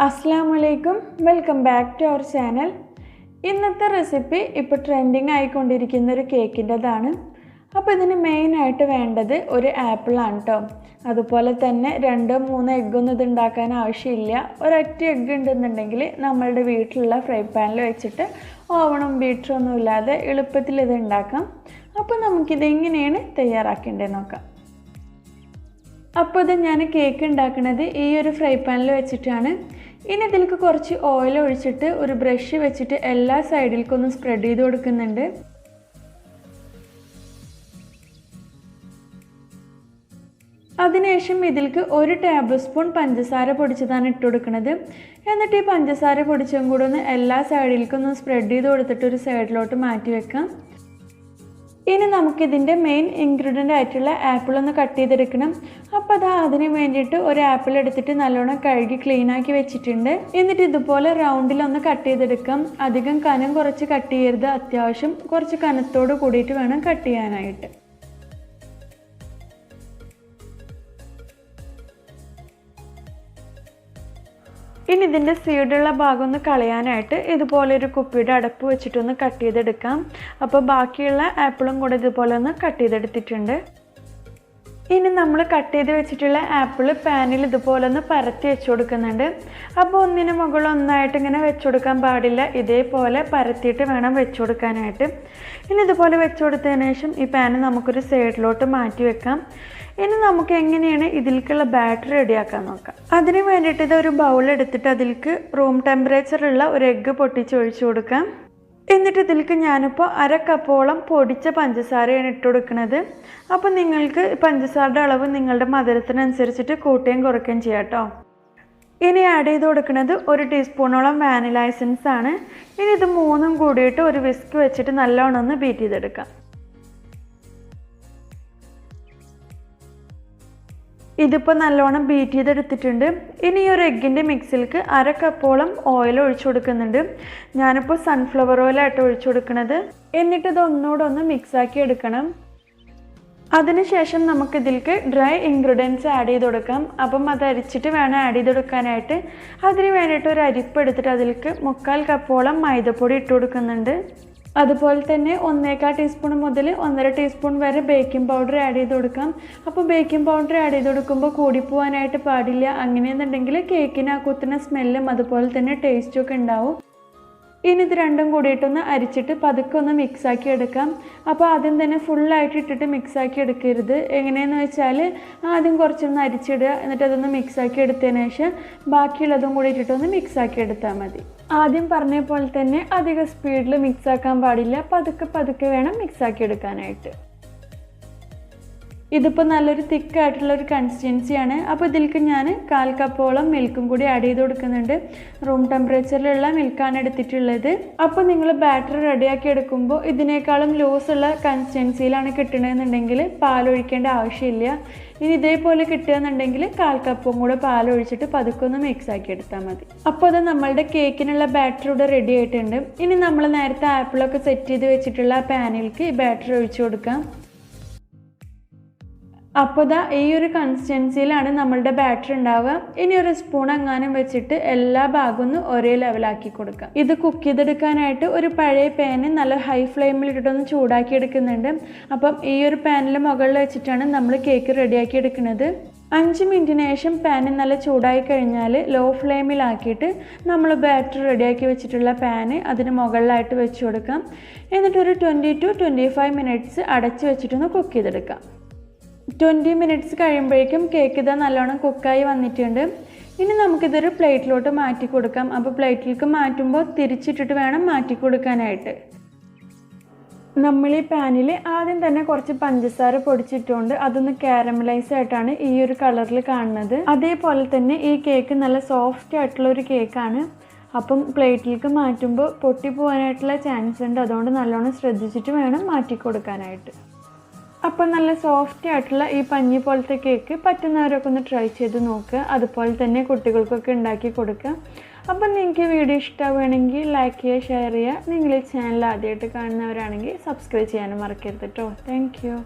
Assalamualaikum, welcome back to our channel. ഇന്നത്തെ recipe ഇപ്പോൾ trending ആയിക്കൊണ്ടിരിക്കുന്ന ഒരു കേക്കിൻ്റെതാണ്. അപ്പോൾ ഇതിന് മെയിനായിട്ട് വേണ്ടത് ഒരു ആപ്പിൾ ആണ് കേട്ടോ. അതുപോലെ തന്നെ 2-3 എഗ്ഗൊന്നും ഇത് ഉണ്ടാക്കാൻ ആവശ്യമില്ല. ഒരൊറ്റ എഗ്ഗ് ഉണ്ടെന്നുണ്ടെങ്കിൽ നമ്മളുടെ വീട്ടിലുള്ള ഫ്രൈ പാനിൽ വെച്ചിട്ട് ഓവണും ബീറ്ററൊന്നും ഇല്ലാതെ എളുപ്പത്തിൽ ഇത് ഉണ്ടാക്കാം. അപ്പോൾ നമുക്കിത് എങ്ങനെയാണ് തയ്യാറാക്കേണ്ടതെന്ന് നോക്കാം. അപ്പോൾ ഇത് ഞാൻ കേക്ക് ഉണ്ടാക്കുന്നത് ഈ ഒരു ഫ്രൈ പാനിൽ വെച്ചിട്ടാണ്. ഇനി ഇതിലേക്ക് കുറച്ച് ഓയിൽ ഒഴിച്ചിട്ട് ഒരു ബ്രഷ് വെച്ചിട്ട് എല്ലാ സൈഡിലേക്കൊന്ന് സ്പ്രെഡ് ചെയ്ത് കൊടുക്കുന്നുണ്ട്. അതിനുശേഷം ഇതിലേക്ക് 1 ടേബിൾ സ്പൂൺ പഞ്ചസാര പൊടിച്ചതാണ് ഇട്ട് കൊടുക്കുന്നത്. എന്നിട്ട് ഈ പഞ്ചസാര പൊടിച്ചതും കൂടെ ഒന്ന് എല്ലാ സൈഡിലേക്കൊന്ന് സ്പ്രെഡ് ചെയ്ത് കൊടുത്തിട്ട് ഒരു സൈഡിലോട്ട് മാറ്റി വെക്കാം. ഇനി നമുക്കിതിൻ്റെ മെയിൻ ഇൻഗ്രീഡിയൻ്റ് ആയിട്ടുള്ള ആപ്പിൾ ഒന്ന് കട്ട് ചെയ്തെടുക്കണം. അപ്പോൾ അതിന് വേണ്ടിയിട്ട് ഒരു ആപ്പിൾ എടുത്തിട്ട് നല്ലോണം കഴുകി ക്ലീനാക്കി വെച്ചിട്ടുണ്ട്. എന്നിട്ട് ഇതുപോലെ റൗണ്ടിലൊന്ന് കട്ട് ചെയ്തെടുക്കാം. അധികം കനം കുറച്ച് കട്ട് ചെയ്യരുത്, അത്യാവശ്യം കുറച്ച് കനത്തോട് കൂടിയിട്ട് വേണം കട്ട് ചെയ്യാനായിട്ട്. ഇനി ഇതിൻ്റെ സീഡുള്ള ഭാഗം ഒന്ന് കളയാനായിട്ട് ഇതുപോലെ ഒരു കുപ്പിയുടെ അടപ്പ് വെച്ചിട്ടൊന്ന് കട്ട് ചെയ്തെടുക്കാം. അപ്പോൾ ബാക്കിയുള്ള ആപ്പിളും കൂടെ ഇതുപോലെ ഒന്ന് കട്ട് ചെയ്തെടുത്തിട്ടുണ്ട്. ഇനി നമ്മൾ കട്ട് ചെയ്ത് വെച്ചിട്ടുള്ള ആപ്പിൾ പാനിൽ ഇതുപോലെ ഒന്ന് പരത്തി വെച്ച് കൊടുക്കുന്നുണ്ട്. അപ്പോൾ ഒന്നിന് മുകളിൽ ഒന്നായിട്ട് ഇങ്ങനെ വെച്ച് കൊടുക്കാൻ പാടില്ല, ഇതേപോലെ പരത്തിയിട്ട് വേണം വെച്ച് കൊടുക്കാനായിട്ട്. ഇനി ഇതുപോലെ വെച്ച് കൊടുത്തതിന് ശേഷം ഈ പാന് നമുക്കൊരു സൈഡിലോട്ട് മാറ്റി വെക്കാം. ഇനി നമുക്ക് എങ്ങനെയാണ് ഇതിലേക്കുള്ള ബാറ്റർ റെഡിയാക്കാൻ നോക്കാം. അതിന് വേണ്ടിയിട്ട് ഇതൊരു ബൗൾ എടുത്തിട്ട് അതിലേക്ക് റൂം ടെമ്പറേച്ചറുള്ള ഒരു എഗ്ഗ് പൊട്ടിച്ചൊഴിച്ച് കൊടുക്കാം. എന്നിട്ട് ഇതിലേക്ക് ഞാനിപ്പോൾ 1/2 കപ്പോളം പൊടിച്ച പഞ്ചസാരയാണ് ഇട്ട് കൊടുക്കുന്നത്. അപ്പോൾ നിങ്ങൾക്ക് പഞ്ചസാരയുടെ അളവ് നിങ്ങളുടെ മധുരത്തിനനുസരിച്ചിട്ട് കൂട്ടുകയും കുറയ്ക്കുകയും ചെയ്യാം കേട്ടോ. ഇനി ആഡ് ചെയ്ത് കൊടുക്കുന്നത് 1 ടീസ്പൂണോളം വാനില എസൻസ് ആണ്. ഇനി ഇത് മൂന്നും കൂടിയിട്ട് ഒരു വിസ്ക് വെച്ചിട്ട് നല്ലോണം ഒന്ന് ബീറ്റ് ചെയ്തെടുക്കാം. ഇതിപ്പോൾ നല്ലോണം ബീറ്റ് ചെയ്തെടുത്തിട്ടുണ്ട്. ഇനി ഈ ഒരു എഗ്ഗിൻ്റെ മിക്സിലേക്ക് 1/2 കപ്പോളം ഓയിൽ ഒഴിച്ചു കൊടുക്കുന്നുണ്ട്. ഞാനിപ്പോൾ സൺഫ്ലവർ ഓയിലായിട്ട് ഒഴിച്ചു കൊടുക്കുന്നത്. എന്നിട്ട് ഇത് ഒന്നുകൂടെ ഒന്ന് മിക്സാക്കി എടുക്കണം. അതിനുശേഷം നമുക്കിതിലേക്ക് ഡ്രൈ ഇൻഗ്രീഡിയൻസ് ആഡ് ചെയ്ത് കൊടുക്കാം. അപ്പം അത് അരിച്ചിട്ട് വേണം ആഡ് ചെയ്ത് കൊടുക്കാനായിട്ട്. അതിന് വേണ്ടിയിട്ട് ഒരു അരിപ്പ് എടുത്തിട്ട് അതിലേക്ക് 3/4 കപ്പോളം മൈദപ്പൊടി ഇട്ട് കൊടുക്കുന്നുണ്ട്. അതുപോലെ തന്നെ 1/4 ടീസ്പൂൺ മുതൽ 1.5 ടീസ്പൂൺ വരെ ബേക്കിംഗ് പൗഡർ ആഡ് ചെയ്ത് കൊടുക്കാം. അപ്പോൾ ബേക്കിംഗ് പൗഡർ ആഡ് ചെയ്ത് കൊടുക്കുമ്പോൾ കൂടിപ്പോവാനായിട്ട് പാടില്ല. അങ്ങനെയെന്നുണ്ടെങ്കിൽ കേക്കിന് ആ കുത്തുന്ന സ്മെല്ലും അതുപോലെ തന്നെ ടേസ്റ്റും ഒക്കെ ഉണ്ടാവും. ഇനി ഇത് രണ്ടും കൂടിയിട്ടൊന്ന് അരിച്ചിട്ട് പതുക്കെ ഒന്ന് മിക്സാക്കി എടുക്കാം. അപ്പോൾ ആദ്യം തന്നെ ഫുള്ളായിട്ട് ഇട്ടിട്ട് മിക്സാക്കി എടുക്കരുത്. എങ്ങനെയെന്ന് വെച്ചാൽ ആദ്യം കുറച്ചൊന്ന് അരിച്ചിടുക, എന്നിട്ട് അതൊന്ന് മിക്സാക്കി എടുത്തതിന് ശേഷം ബാക്കിയുള്ളതും കൂടി ഇട്ടിട്ടൊന്ന് മിക്സാക്കി എടുത്താൽ മതി. ആദ്യം പറഞ്ഞ പോലെ തന്നെ അധികം സ്പീഡിൽ മിക്സാക്കാൻ പാടില്ല, പതുക്കെ വേണം മിക്സാക്കി എടുക്കാനായിട്ട്. ഇതിപ്പോൾ നല്ലൊരു തിക്കായിട്ടുള്ളൊരു കൺസിസ്റ്റൻസിയാണ്. അപ്പോൾ ഇതിലേക്ക് ഞാൻ 1/4 കപ്പോളം മിൽക്കും കൂടി ആഡ് ചെയ്ത് കൊടുക്കുന്നുണ്ട്. റൂം ടെമ്പറേച്ചറിലുള്ള മിൽക്കാണ് എടുത്തിട്ടുള്ളത്. അപ്പോൾ നിങ്ങൾ ബാറ്റർ റെഡിയാക്കി എടുക്കുമ്പോൾ ഇതിനേക്കാളും ലൂസുള്ള കൺസിസ്റ്റൻസിയിലാണ് കിട്ടണമെന്നുണ്ടെങ്കിൽ പാലൊഴിക്കേണ്ട ആവശ്യമില്ല. ഇനി ഇതേപോലെ കിട്ടുകയെന്നുണ്ടെങ്കിൽ 1/4 കപ്പും കൂടെ പാലൊഴിച്ചിട്ട് പതുക്കൊന്ന് മിക്സാക്കി എടുത്താൽ മതി. അപ്പോൾ അത് നമ്മളുടെ കേക്കിനുള്ള ബാറ്റർ ഇവിടെ റെഡി ആയിട്ടുണ്ട്. ഇനി നമ്മൾ നേരത്തെ ആപ്പിളൊക്കെ സെറ്റ് ചെയ്ത് വെച്ചിട്ടുള്ള പാനിലേക്ക് ഈ ബാറ്റർ ഒഴിച്ചു കൊടുക്കാം. അപ്പോൾ ഈ ഒരു കൺസിസ്റ്റൻസിയിലാണ് നമ്മളുടെ ബാറ്റർ ഉണ്ടാവുക. ഇനി ഒരു സ്പൂൺ എങ്ങാനും വെച്ചിട്ട് എല്ലാ ഭാഗവും ഒരേ ലെവലാക്കി കൊടുക്കാം. ഇത് കുക്ക് ചെയ്തെടുക്കാനായിട്ട് ഒരു പഴയ പാന് നല്ല ഹൈ ഫ്ലെയിമിൽ ഇട്ടിട്ടൊന്ന് ചൂടാക്കി എടുക്കുന്നുണ്ട്. അപ്പം ഈ ഒരു പാനിൽ മുകളിൽ വെച്ചിട്ടാണ് നമ്മൾ കേക്ക് റെഡിയാക്കി എടുക്കുന്നത്. 5 മിനിറ്റിന് ശേഷം പാന് നല്ല ചൂടായി കഴിഞ്ഞാൽ ലോ ഫ്ലെയിമിലാക്കിയിട്ട് നമ്മൾ ബാറ്റർ റെഡിയാക്കി വെച്ചിട്ടുള്ള പാന് അതിന് മുകളിലായിട്ട് വെച്ച് കൊടുക്കാം. എന്നിട്ടൊരു 20 to 25 മിനിറ്റ്സ് അടച്ച് വെച്ചിട്ടൊന്ന് കുക്ക് ചെയ്തെടുക്കാം. 20 മിനിറ്റ്സ് കഴിയുമ്പോഴേക്കും കേക്ക് ഇതാ നല്ലോണം കുക്കായി വന്നിട്ടുണ്ട്. ഇനി നമുക്കിതൊരു പ്ലേറ്റിലോട്ട് മാറ്റി കൊടുക്കാം. അപ്പോൾ പ്ലേറ്റിലേക്ക് മാറ്റുമ്പോൾ തിരിച്ചിട്ടിട്ട് വേണം മാറ്റി കൊടുക്കാനായിട്ട്. നമ്മൾ ഈ പാനിൽ ആദ്യം തന്നെ കുറച്ച് പഞ്ചസാര പൊടിച്ചിട്ടുണ്ട്. അതൊന്ന് കാരമലൈസ് ആയിട്ടാണ് ഈ ഒരു കളറിൽ കാണുന്നത്. അതേപോലെ തന്നെ ഈ കേക്ക് നല്ല സോഫ്റ്റ് ആയിട്ടുള്ള ഒരു കേക്കാണ്. അപ്പം പ്ലേറ്റിലേക്ക് മാറ്റുമ്പോൾ പൊട്ടിപ്പോവാനായിട്ടുള്ള ചാൻസ് ഉണ്ട്. അതുകൊണ്ട് നല്ലോണം ശ്രദ്ധിച്ചിട്ട് വേണം മാറ്റി കൊടുക്കാനായിട്ട്. അപ്പോൾ നല്ല സോഫ്റ്റ് ആയിട്ടുള്ള ഈ പഞ്ഞി പോലത്തെ കേക്ക് പറ്റുന്നവരൊക്കെ ഒന്ന് ട്രൈ ചെയ്ത് നോക്കുക. അതുപോലെ തന്നെ കുട്ടികൾക്കൊക്കെ ഉണ്ടാക്കി കൊടുക്കുക. അപ്പം നിങ്ങൾക്ക് വീഡിയോ ഇഷ്ടമാവുകയാണെങ്കിൽ ലൈക്ക് ചെയ്യുക, ഷെയർ ചെയ്യുക. നിങ്ങൾ ഈ ചാനൽ ആദ്യമായിട്ട് കാണുന്നവരാണെങ്കിൽ സബ്സ്ക്രൈബ് ചെയ്യാനും മറക്കരുത് കേട്ടോ. Thank you.